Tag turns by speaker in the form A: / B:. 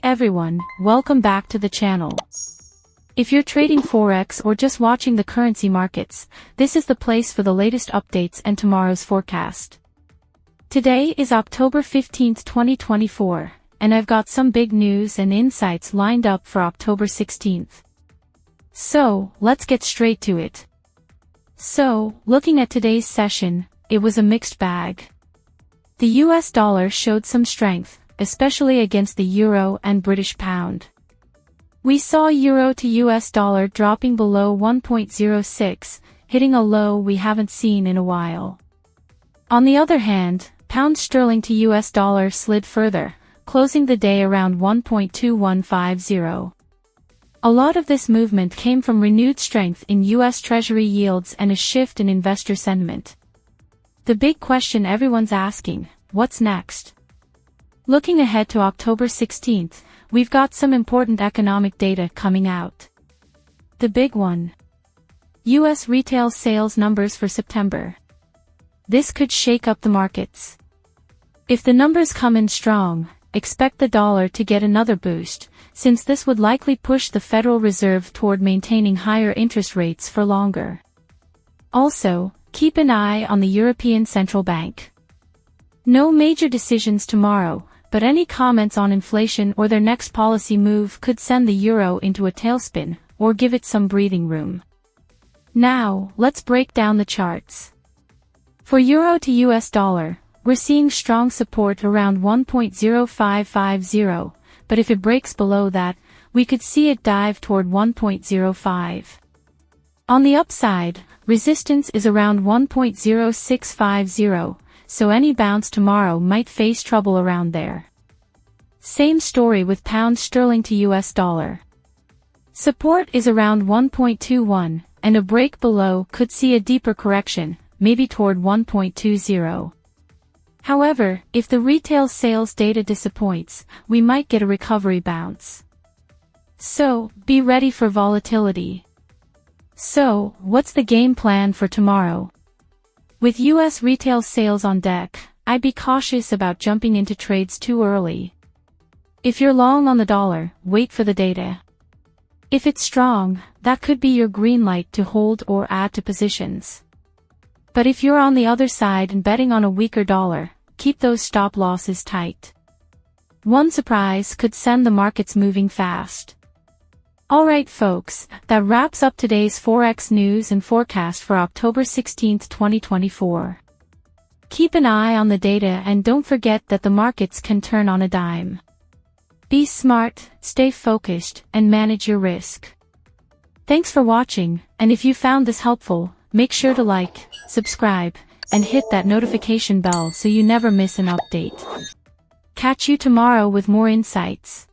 A: everyone, welcome back to the channel. If you're trading Forex or just watching the currency markets, this is the place for the latest updates and tomorrow's forecast. Today is October 15th, 2024, and I've got some big news and insights lined up for October 16th. So, let's get straight to it. So, looking at today's session, it was a mixed bag. The US dollar showed some strength, especially against the euro and British pound. We saw euro to US dollar dropping below 1.06, hitting a low we haven't seen in a while. On the other hand, pound sterling to US dollar slid further, closing the day around 1.2150. A lot of this movement came from renewed strength in US Treasury yields and a shift in investor sentiment. The big question everyone's asking, what's next? Looking ahead to October 16th, we've got some important economic data coming out. The big one. US retail sales numbers for September. This could shake up the markets. If the numbers come in strong, expect the dollar to get another boost, since this would likely push the Federal Reserve toward maintaining higher interest rates for longer. Also, keep an eye on the European Central Bank. No major decisions tomorrow, but any comments on inflation or their next policy move could send the euro into a tailspin, or give it some breathing room. Now, let's break down the charts. For euro to US dollar, we're seeing strong support around 1.0550, but if it breaks below that, we could see it dive toward 1.05. On the upside, resistance is around 1.0650, so any bounce tomorrow might face trouble around there. Same story with pound sterling to US dollar. Support is around 1.21, and a break below could see a deeper correction, maybe toward 1.20. However, if the retail sales data disappoints, we might get a recovery bounce. So, be ready for volatility. So, what's the game plan for tomorrow? With US retail sales on deck, I'd be cautious about jumping into trades too early. If you're long on the dollar, wait for the data. If it's strong, that could be your green light to hold or add to positions. But if you're on the other side and betting on a weaker dollar, keep those stop losses tight. One surprise could send the markets moving fast. Alright folks, that wraps up today's Forex news and forecast for October 16, 2024. Keep an eye on the data and don't forget that the markets can turn on a dime. Be smart, stay focused, and manage your risk. Thanks for watching, and if you found this helpful, make sure to like, subscribe, and hit that notification bell so you never miss an update. Catch you tomorrow with more insights.